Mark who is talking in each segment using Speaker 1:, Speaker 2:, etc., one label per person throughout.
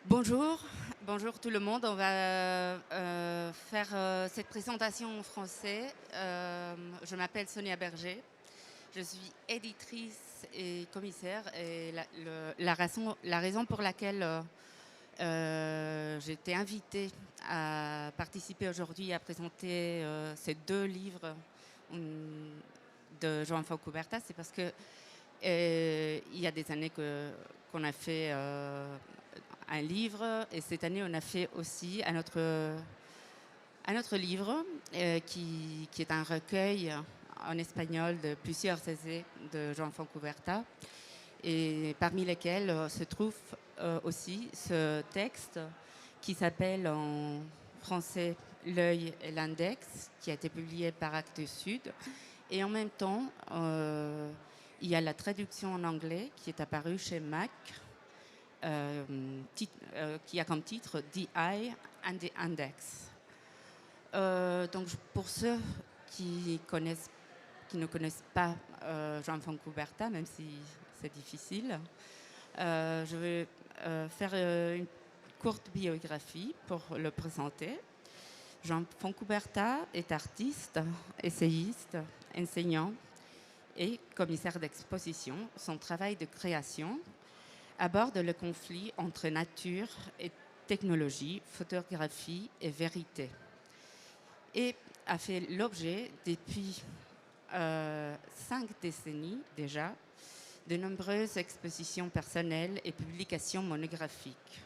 Speaker 1: Bonjour, bonjour tout le monde. On va faire cette présentation en français. Je m'appelle Sonia Berger. Je suis éditrice et commissaire. Et la raison pour laquelle j'ai été invitée à participer aujourd'hui à présenter ces deux livres de Joan Fontcuberta, c'est parce que il y a des années qu'on a fait un livre, et cette année on a fait aussi un autre livre qui est un recueil en espagnol de plusieurs essais de Joan Fontcuberta, et parmi lesquels se trouve aussi ce texte qui s'appelle en français L'œil et l'index, qui a été publié par Actes Sud. Et en même temps, il y a la traduction en anglais qui est apparue chez Mac, qui a comme titre The Eye and the Index. Donc pour ceux qui ne connaissent pas Joan Fontcuberta, même si c'est difficile, je vais faire une courte biographie pour le présenter. Joan Fontcuberta est artiste, essayiste, enseignant et commissaire d'exposition. Son travail de création aborde le conflit entre nature et technologie, photographie et vérité, et a fait l'objet depuis 5 décennies déjà de nombreuses expositions personnelles et publications monographiques.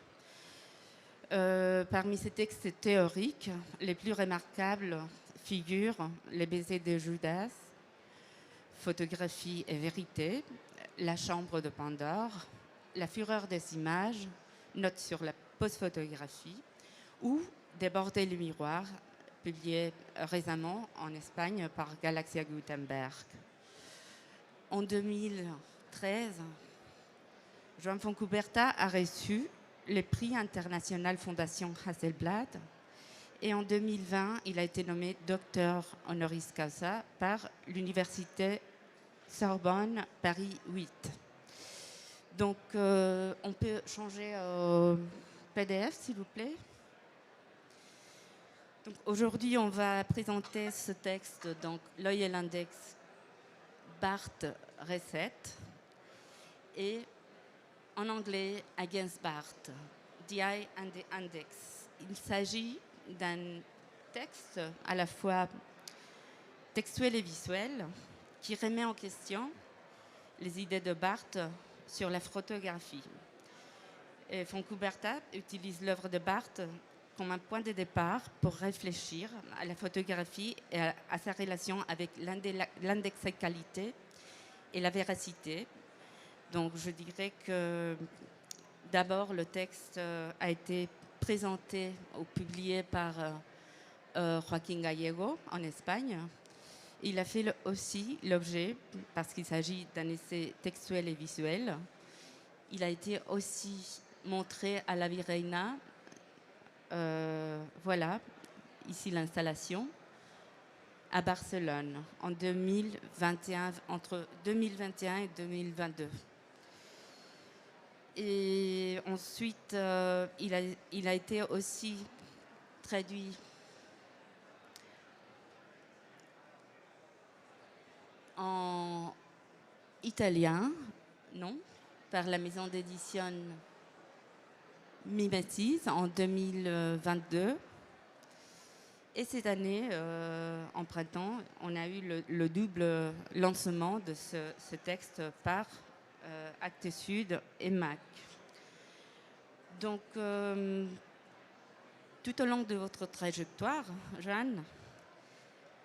Speaker 1: Parmi ces textes théoriques, les plus remarquables figurent Les baisers de Judas, Photographie et vérité, La chambre de Pandore, La fureur des images, Notes sur la post-photographie, ou Déborder le miroir, publié récemment en Espagne par Galaxia Gutenberg. En 2013, Joan Fontcuberta a reçu le prix international Fondation Hasselblad, et en 2020, il a été nommé docteur honoris causa par l'université Sorbonne Paris 8. Donc, on peut changer au PDF, s'il vous plaît. Donc, aujourd'hui, on va présenter ce texte, donc L'œil et l'index, Barthes Recette, et en anglais Against Barthes, The Eye and the Index. Il s'agit d'un texte à la fois textuel et visuel qui remet en question les idées de Barthes sur la photographie. Et Fontcuberta utilise l'œuvre de Barthes comme un point de départ pour réfléchir à la photographie et à sa relation avec l'indexicalité et la véracité. Donc je dirais que d'abord le texte a été présenté ou publié par Joaquín Gallego en Espagne. Il a fait aussi l'objet, parce qu'il s'agit d'un essai textuel et visuel, il a été aussi montré à la Virreina. Voilà, ici l'installation, à Barcelone, en 2021, entre 2021 et 2022. Et ensuite, il a été aussi traduit en italien, non, par la maison d'édition Mimesis en 2022. Et cette année, en printemps, on a eu le double lancement de ce texte par Actes Sud et Mac. Donc, tout au long de votre trajectoire, Jeanne,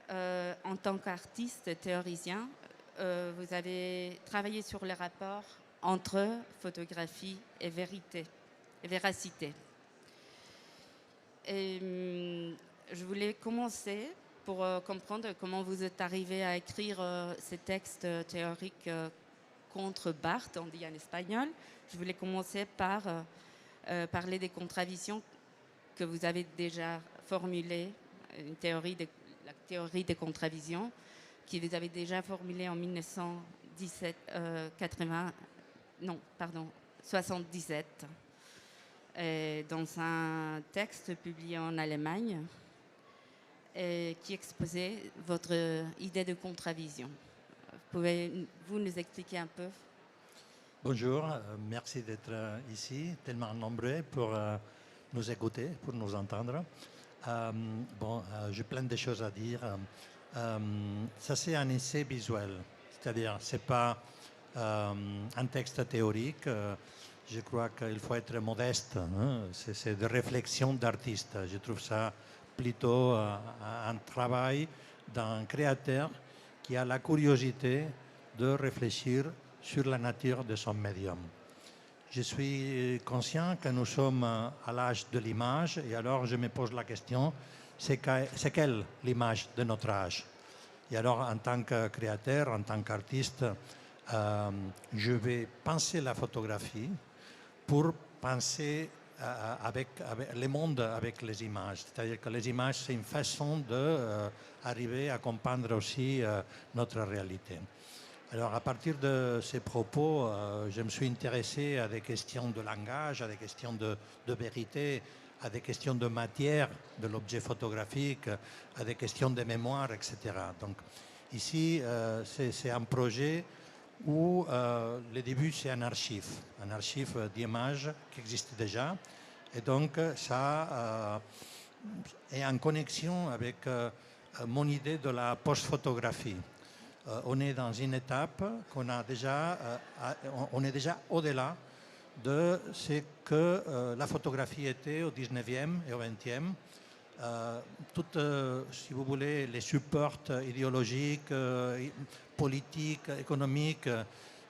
Speaker 1: en tant qu'artiste et théoricien, vous avez travaillé sur le rapport entre photographie et vérité, et véracité. Et je voulais commencer pour comprendre comment vous êtes arrivé à écrire ces textes théoriques contre Barthes, on dit en espagnol. Je voulais commencer par parler des contradictions que vous avez déjà formulées, la théorie des contradictions, que vous avez déjà formulée en 1977. dans un texte publié en Allemagne qui exposait votre idée de contravision. Pouvez-vous nous expliquer un peu?
Speaker 2: Bonjour, merci d'être ici, tellement nombreux pour nous écouter, pour nous entendre. J'ai plein de choses à dire. Ça, c'est un essai visuel, c'est-à-dire, c'est pas un texte théorique. Je crois qu'il faut être modeste. Hein. C'est de réflexion d'artiste. Je trouve ça plutôt un travail d'un créateur qui a la curiosité de réfléchir sur la nature de son médium. Je suis conscient que nous sommes à l'âge de l'image et alors je me pose la question, c'est quelle l'image de notre âge? Et alors en tant que créateur, en tant qu'artiste, je vais penser la photographie pour penser avec le monde avec les images. C'est-à-dire que les images, c'est une façon d'arriver à comprendre aussi notre réalité. Alors à partir de ces propos, je me suis intéressé à des questions de langage, à des questions de vérité, à des questions de matière de l'objet photographique, à des questions de mémoire, etc. Donc ici, c'est un projet où le début c'est un archive d'images qui existe déjà. Et donc ça est en connexion avec mon idée de la post-photographie. On est dans une étape on est déjà au-delà de ce que la photographie était au 19e et au 20e. Si vous voulez, les supports idéologiques, politiques, économiques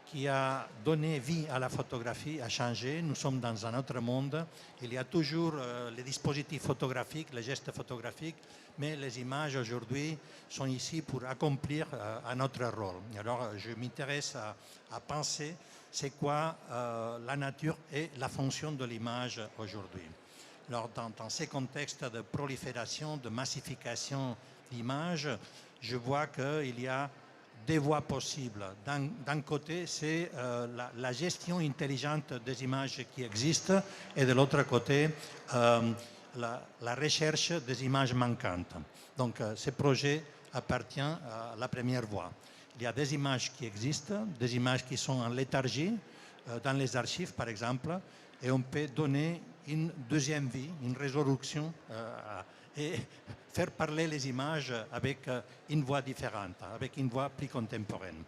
Speaker 2: qui a donné vie à la photographie a changé. Nous sommes dans un autre monde. Il y a toujours les dispositifs photographiques, les gestes photographiques, mais les images aujourd'hui sont ici pour accomplir un autre rôle. Alors je m'intéresse à penser c'est quoi la nature et la fonction de l'image aujourd'hui. Alors dans ces contextes de prolifération, de massification d'images, je vois qu'il y a des voies possibles. D'un côté, c'est la gestion intelligente des images qui existent et de l'autre côté, la recherche des images manquantes. Donc ce projet appartient à la première voie. Il y a des images qui existent, des images qui sont en léthargie, dans les archives par exemple, et on peut donner une deuxième vie, une résurrection et faire parler les images avec une voix différente, avec une voix plus contemporaine.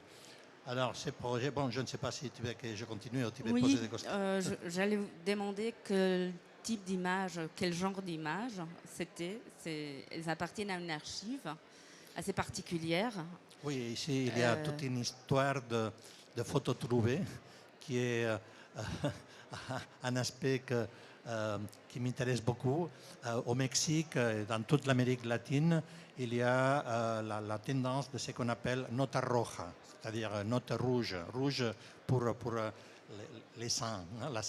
Speaker 2: Alors, ce projet, je ne sais pas si tu veux que je continue ou tu veux poser des questions.
Speaker 1: J'allais vous demander quel type d'image, quel genre d'image c'était. Elles appartiennent à une archive assez particulière.
Speaker 2: Oui, ici, il y a toute une histoire de photos trouvées qui est un aspect qui m'intéresse beaucoup. Au Mexique et dans toute l'Amérique latine, il y a la tendance de ce qu'on appelle nota roja, c'est-à-dire note rouge, rouge pour les sangs. Hein,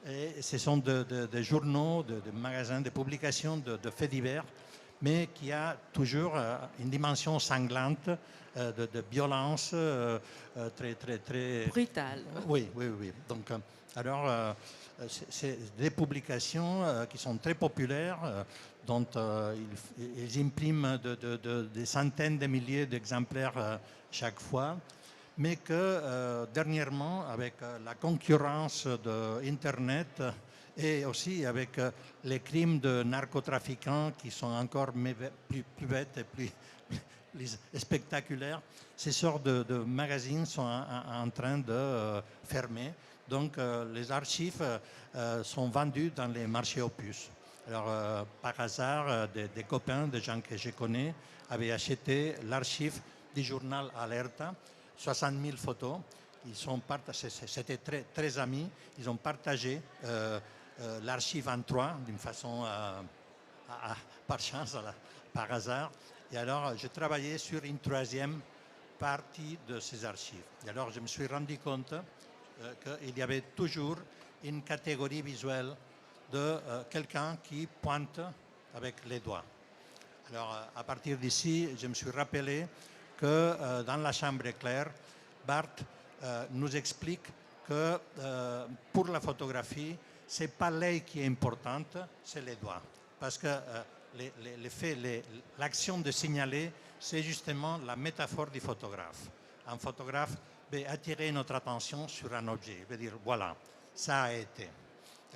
Speaker 2: et ce sont des journaux, de magasins, de publications de faits divers, mais qui a toujours une dimension sanglante de violence très
Speaker 1: brutale.
Speaker 2: Oui. Donc, alors, c'est des publications qui sont très populaires, dont ils impriment des centaines de milliers d'exemplaires chaque fois, mais que dernièrement, avec la concurrence d'Internet et aussi avec les crimes de narcotrafiquants qui sont encore plus bêtes et plus spectaculaires, ces sortes de magazines sont en train de fermer. Donc les archives sont vendues dans les marchés aux puces. Alors par hasard, des copains, des gens que je connais, avaient acheté l'archive du journal Alerta, 60 000 photos. C'était très amis. Ils ont partagé l'archive en trois d'une façon par chance, par hasard. Et alors, je travaillais sur une troisième partie de ces archives. Et alors, je me suis rendu compte qu'il y avait toujours une catégorie visuelle de quelqu'un qui pointe avec les doigts. Alors, à partir d'ici, je me suis rappelé que dans la chambre éclair, Barthes nous explique que pour la photographie, ce n'est pas l'œil qui est importante, c'est les doigts. Parce que l'action de signaler, c'est justement la métaphore du photographe. Un photographe veut attirer notre attention sur un objet, veut dire voilà, ça a été.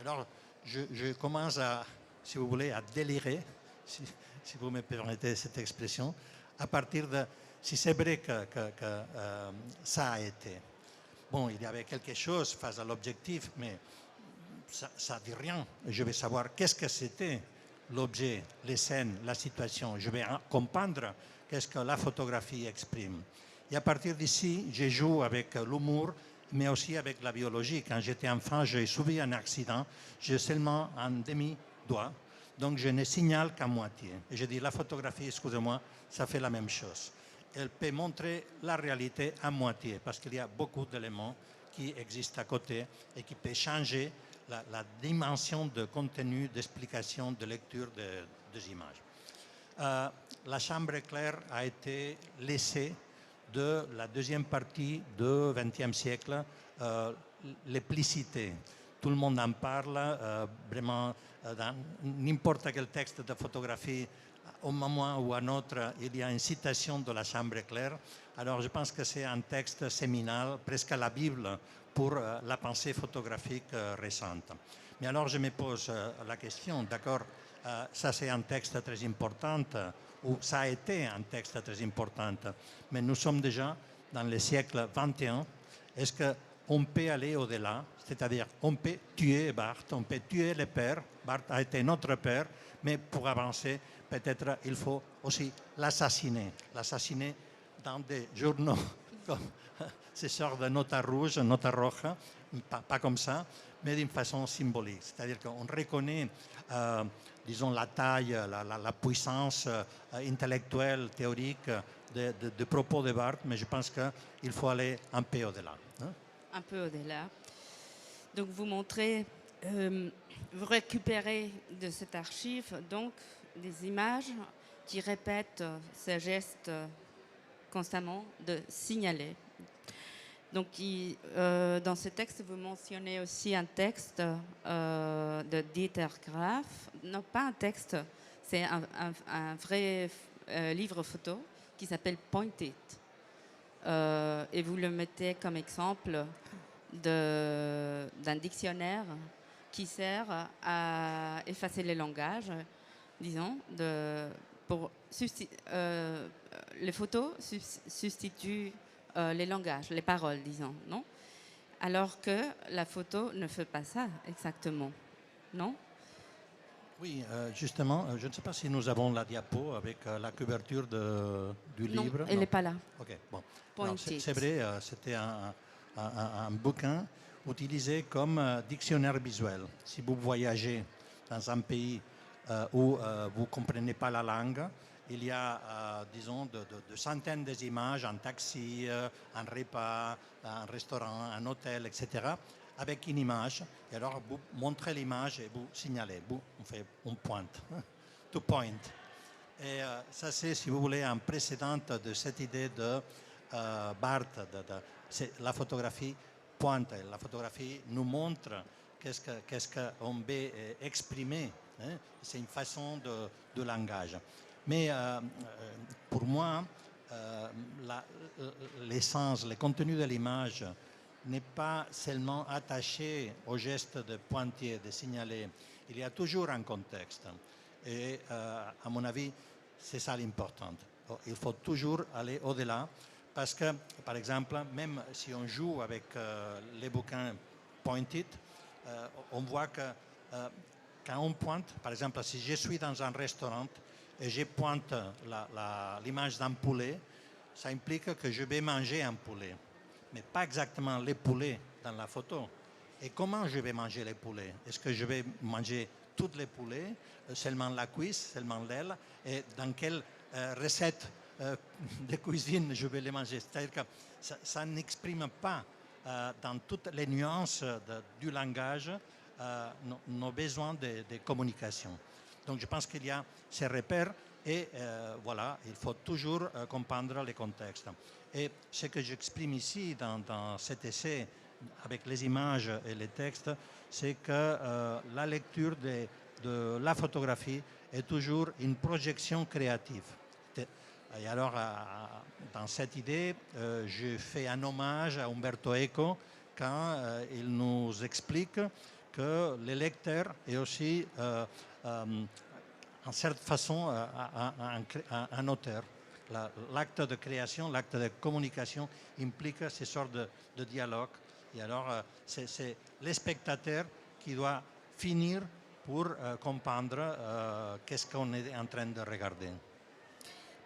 Speaker 2: Alors, je commence à, si vous voulez, à délirer, si vous me permettez cette expression, à partir de si c'est vrai que ça a été. Bon, il y avait quelque chose face à l'objectif, mais ça ne dit rien. Je vais savoir qu'est-ce que c'était l'objet, les scènes, la situation. Je vais comprendre qu'est-ce que la photographie exprime. Et à partir d'ici, je joue avec l'humour, mais aussi avec la biologie. Quand j'étais enfant, j'ai subi un accident. J'ai seulement un demi-doigt, donc je ne signale qu'à moitié. Et je dis, la photographie, excusez-moi, ça fait la même chose. Elle peut montrer la réalité à moitié, parce qu'il y a beaucoup d'éléments qui existent à côté et qui peuvent changer la dimension de contenu, d'explication, de lecture des images. La chambre éclair a été laissée de la deuxième partie du XXe siècle, l'éplicité. Tout le monde en parle, vraiment, dans n'importe quel texte de photographie, au moment ou à un autre, il y a une citation de la chambre éclair. Alors je pense que c'est un texte séminal, presque la Bible, pour la pensée photographique récente. Mais alors je me pose la question, d'accord, ça c'est un texte très important, ou ça a été un texte très important, mais nous sommes déjà dans le siècle XXI. Est-ce qu'on peut aller au-delà? C'est-à-dire, on peut tuer Barthes, on peut tuer le père. Barthes a été notre père, mais pour avancer, peut-être il faut aussi l'assassiner. L'assassiner dans des journaux comme ces sortes de nota rouge, nota roja, pas comme ça, mais d'une façon symbolique. C'est-à-dire qu'on reconnaît, disons, la taille, la puissance intellectuelle, théorique de propos de Barthes, mais je pense qu'il faut aller un peu au-delà. Hein?
Speaker 1: Un peu au-delà. Donc vous montrez, vous récupérez de cette archive donc des images qui répètent ce geste constamment de signaler. Donc dans ce texte, vous mentionnez aussi un texte de Dieter Graff. Non, pas un texte, c'est un vrai livre photo qui s'appelle Point It. Et vous le mettez comme exemple d'un dictionnaire qui sert à effacer les langages, disons, les photos substituent les langages, les paroles, disons, non? Alors que la photo ne fait pas ça exactement, non?
Speaker 2: Oui, justement, je ne sais pas si nous avons la diapo avec la couverture du livre.
Speaker 1: Non, elle n'est pas là.
Speaker 2: Ok, bon.
Speaker 1: C'est
Speaker 2: vrai, c'était un bouquin utilisé comme dictionnaire visuel. Si vous voyagez dans un pays où vous ne comprenez pas la langue, il y a, disons, de centaines d'images, un taxi, un repas, un restaurant, un hôtel, etc., avec une image. Et alors, vous montrez l'image et vous signalez. On fait un point, to point. Et ça, c'est, si vous voulez, un précédent de cette idée de Barthes. La photographie pointe. La photographie nous montre qu'est-ce qu'on veut exprimer. Hein? C'est une façon de langage. Mais pour moi, l'essence, le contenu de l'image n'est pas seulement attaché au geste de pointer, de signaler. Il y a toujours un contexte. Et à mon avis, c'est ça l'important. Il faut toujours aller au-delà parce que, par exemple, même si on joue avec les bouquins Point-it, on voit que quand on pointe, par exemple, si je suis dans un restaurant et je pointe l'image d'un poulet, ça implique que je vais manger un poulet, mais pas exactement les poulets dans la photo. Et comment je vais manger les poulets? Est-ce que je vais manger tous les poulets, seulement la cuisse, seulement l'aile? Et dans quelle recette de cuisine je vais les manger? C'est-à-dire que ça n'exprime pas dans toutes les nuances du langage nos besoins de communication. Donc je pense qu'il y a ces repères et voilà, il faut toujours comprendre les contextes. Et ce que j'exprime ici dans cet essai avec les images et les textes, c'est que la lecture de la photographie est toujours une projection créative. Et alors, dans cette idée, je fais un hommage à Umberto Eco quand il nous explique que le lecteur est aussi, en certaine façon, un auteur. L'acte de création, l'acte de communication implique ces sortes de dialogue. Et alors, c'est les spectateurs qui doivent finir pour comprendre qu'est-ce qu'on est en train de regarder.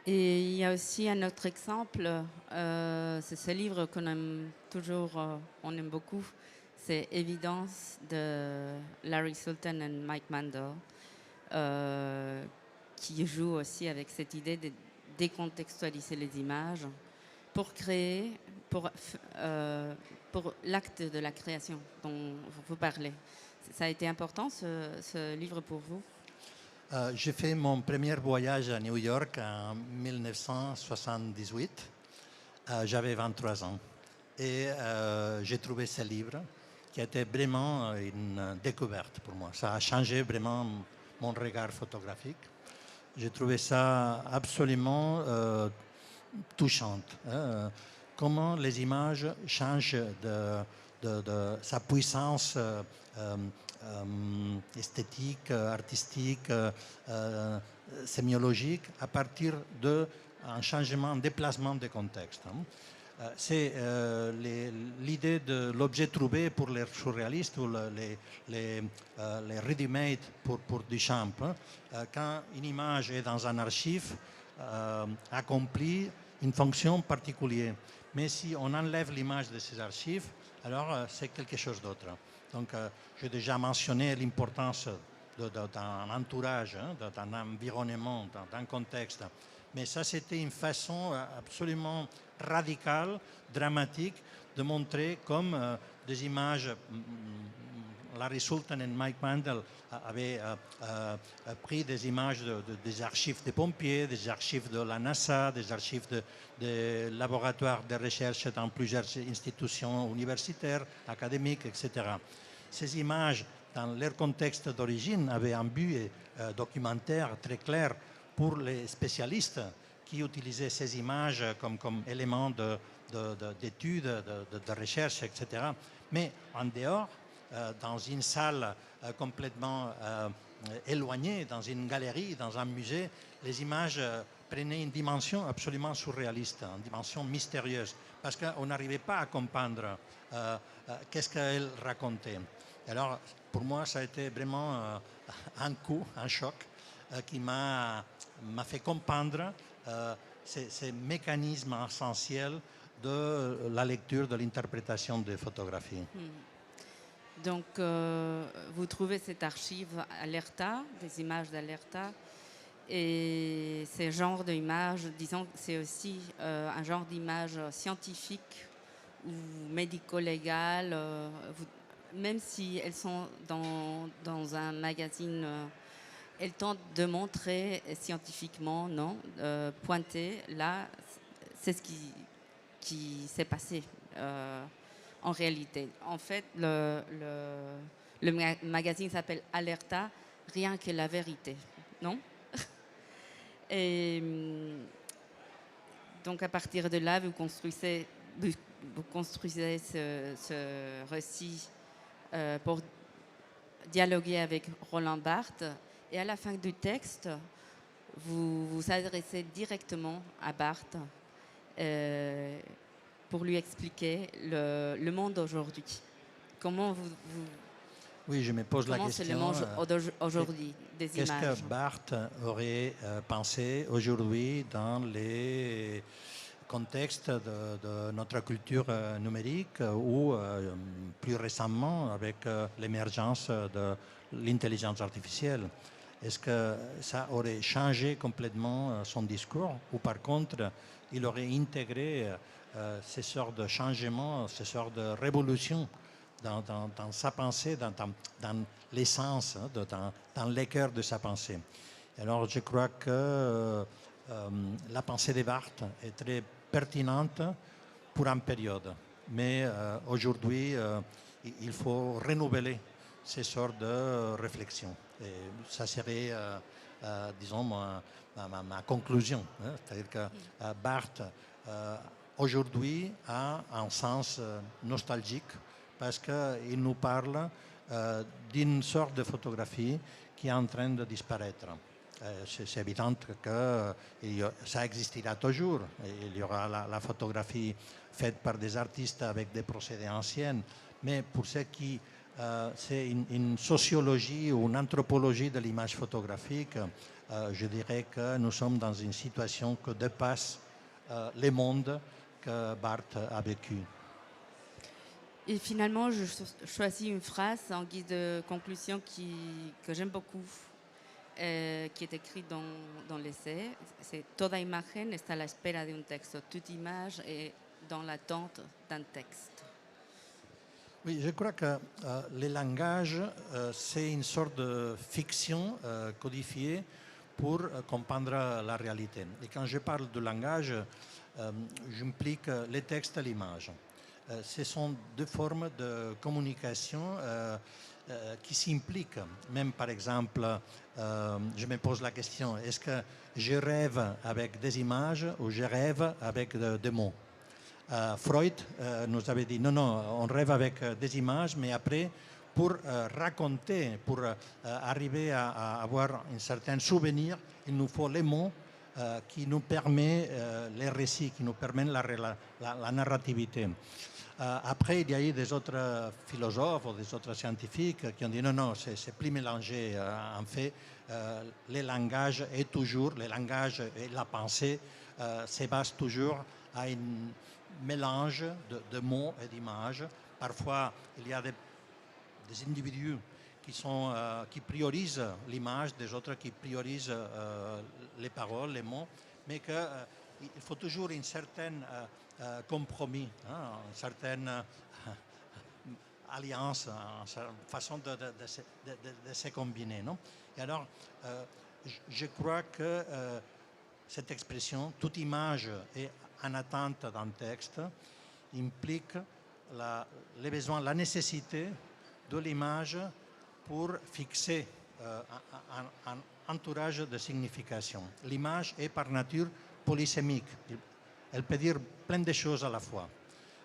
Speaker 1: Et il y a aussi un autre exemple, c'est ce livre qu'on aime toujours, on aime beaucoup, c'est Évidence de Larry Sultan et Mike Mandel, qui joue aussi avec cette idée de décontextualiser les images pour créer, pour l'acte de la création dont vous parlez. Ça a été important ce livre pour vous?
Speaker 2: J'ai fait mon premier voyage à New York en 1978. J'avais 23 ans. Et j'ai trouvé ce livre qui a été vraiment une découverte pour moi. Ça a changé vraiment mon regard photographique. J'ai trouvé ça absolument touchant. Comment les images changent de sa puissance esthétique, artistique, sémiologique, à partir d'un changement, un déplacement de contexte. C'est l'idée de l'objet trouvé pour les surréalistes ou les ready-made pour Duchamp. Quand une image est dans un archive, accomplit une fonction particulière. Mais si on enlève l'image de ces archives, alors c'est quelque chose d'autre. Donc, j'ai déjà mentionné l'importance d'un entourage, d'un environnement, d'un contexte. Mais ça, c'était une façon absolument radicale, dramatique, de montrer comme des images. Larry Sultan et Mike Mandel avaient pris des images des archives des pompiers, des archives de la NASA, des archives de laboratoires de recherche dans plusieurs institutions universitaires, académiques, etc. Ces images, dans leur contexte d'origine, avaient un but documentaire très clair pour les spécialistes qui utilisaient ces images comme éléments d'études, de recherche, etc. Mais en dehors, dans une salle complètement éloignée, dans une galerie, dans un musée, les images prenaient une dimension absolument surréaliste, une dimension mystérieuse, parce qu'on n'arrivait pas à comprendre qu'est-ce qu'elles racontaient. Alors, pour moi, ça a été vraiment un coup, un choc, qui m'a fait comprendre ces mécanismes essentiels de la lecture, de l'interprétation des photographies.
Speaker 1: Donc, vous trouvez cette archive Alerta, des images d'Alerta, et ces genres d'images, disons que c'est aussi un genre d'image scientifique ou médico-légale, même si elles sont dans un magazine, elles tentent de montrer scientifiquement, non, pointer, là, c'est ce qui s'est passé. En réalité. En fait, le magazine s'appelle Alerta, rien que la vérité, non? Et donc, à partir de là, vous construisez ce récit pour dialoguer avec Roland Barthes. Et à la fin du texte, vous vous adressez directement à Barthes pour lui expliquer le monde aujourd'hui. Comment
Speaker 2: oui, je me pose la question.
Speaker 1: Comment c'est le monde aujourd'hui des images?
Speaker 2: Qu'est-ce que Barthes aurait pensé aujourd'hui dans les contextes de notre culture numérique ou plus récemment avec l'émergence de l'intelligence artificielle? Est-ce que ça aurait changé complètement son discours ou par contre, il aurait intégré ces sortes de changements, ces sortes de révolutions dans sa pensée, dans l'essence, dans le cœur de sa pensée. Alors je crois que la pensée de Barthes est très pertinente pour une période. mais aujourd'hui, il faut renouveler ces sortes de réflexions. Et ça serait, disons, ma conclusion. Hein. C'est-à-dire que Barthes, aujourd'hui, a un sens nostalgique parce qu'il nous parle d'une sorte de photographie qui est en train de disparaître. C'est évident que ça existera toujours. Il y aura la photographie faite par des artistes avec des procédés anciens, mais pour ce qui c'est une sociologie ou une anthropologie de l'image photographique, je dirais que nous sommes dans une situation que dépasse les mondes que Barthes a vécu.
Speaker 1: Et finalement, je choisis une phrase en guise de conclusion que j'aime beaucoup, qui est écrite dans l'essai. C'est Toda imagen está a la espera de un texto. Toute image est dans l'attente d'un texte.
Speaker 2: Oui, je crois que le langage, c'est une sorte de fiction codifiée pour comprendre la réalité. Et quand je parle de langage, j'implique les textes et l'image. Ce sont deux formes de communication qui s'impliquent. Même par exemple, je me pose la question, est-ce que je rêve avec des images ou je rêve avec des mots? Freud nous avait dit non, on rêve avec des images, mais après, pour raconter, pour arriver à avoir un certain souvenir, il nous faut les mots qui nous permettent les récits, qui nous permettent la narrativité. Après, il y a eu des autres philosophes ou des autres scientifiques qui ont dit non, c'est plus mélangé. En fait, le langage est toujours, le langage et la pensée se basent toujours à un mélange de mots et d'images. Parfois, il y a des individus qui priorisent l'image, des autres qui priorisent les paroles, les mots, mais qu'il faut toujours un certain compromis, hein, une certaine alliance, une façon de se combiner. Non? Et alors, je crois que cette expression, toute image est en attente d'un texte, implique les besoins, la nécessité de l'image pour fixer un entourage de signification. L'image est par nature polysémique. Elle peut dire plein de choses à la fois.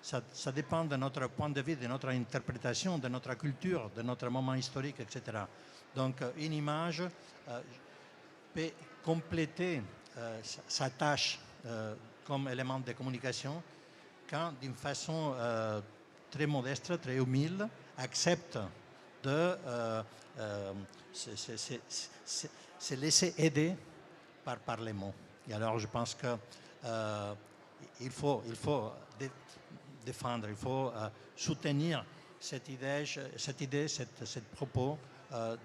Speaker 2: Ça dépend de notre point de vue, de notre interprétation, de notre culture, de notre moment historique, etc. Donc une image peut compléter sa tâche comme élément de communication quand, d'une façon très modeste, très humble, accepte de se laisser aider par les mots. Et alors, je pense que il faut défendre, il faut soutenir cette idée, cette propos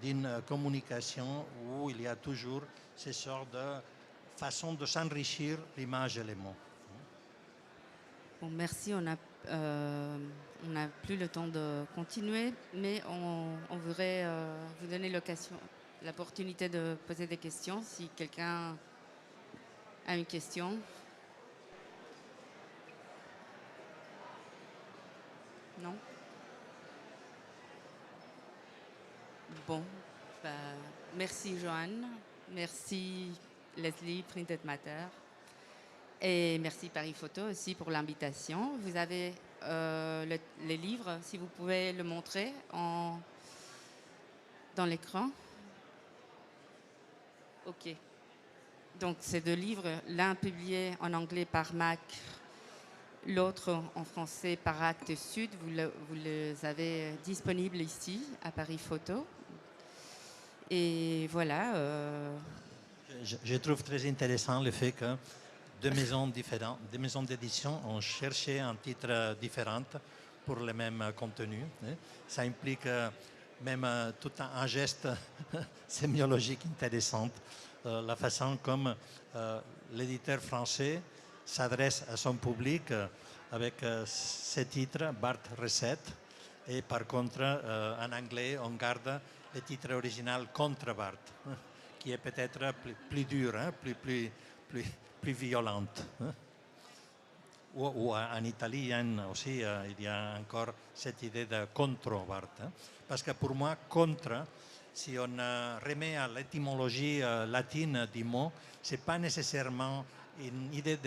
Speaker 2: d'une communication où il y a toujours ces sortes de façons de s'enrichir l'image et les mots.
Speaker 1: Bon, merci, on n'a plus le temps de continuer, mais on voudrait vous donner l'opportunité de poser des questions si quelqu'un a une question. Non? Bon, merci Joanne, merci Leslie, Printed Matter, et merci Paris Photo aussi pour l'invitation. Vous avez les livres, si vous pouvez le montrer dans l'écran. Ok. Donc ces deux livres, l'un publié en anglais par MAC, l'autre en français par Actes Sud, vous les avez disponibles ici à Paris Photo. Et voilà.
Speaker 2: Je trouve très intéressant le fait que deux maisons différentes, deux maisons d'édition ont cherché un titre différent pour le même contenu. Ça implique même tout un geste sémiologique intéressant, la façon comme l'éditeur français s'adresse à son public avec ce titre, Barthes Recette, et par contre en anglais on garde le titre original Contre Barthes, qui est peut-être plus dur, hein, plus violente. ou en italien aussi, il y a encore cette idée de contre Barthes. Hein, parce que pour moi, contre, si on remet à l'étymologie latine du mot, ce n'est pas nécessairement une idée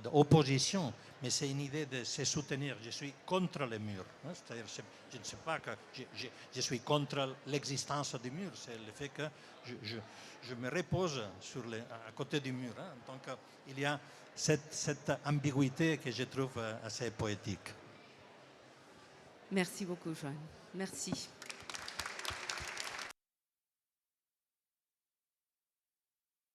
Speaker 2: d'opposition, mais c'est une idée de se soutenir. Je suis contre le mur. Hein, c'est-à-dire, je ne sais pas que je suis contre l'existence du mur, c'est le fait que je me repose à côté du mur. Hein, donc, il y a cette ambiguïté que je trouve assez poétique.
Speaker 1: Merci beaucoup, Joanne. Merci.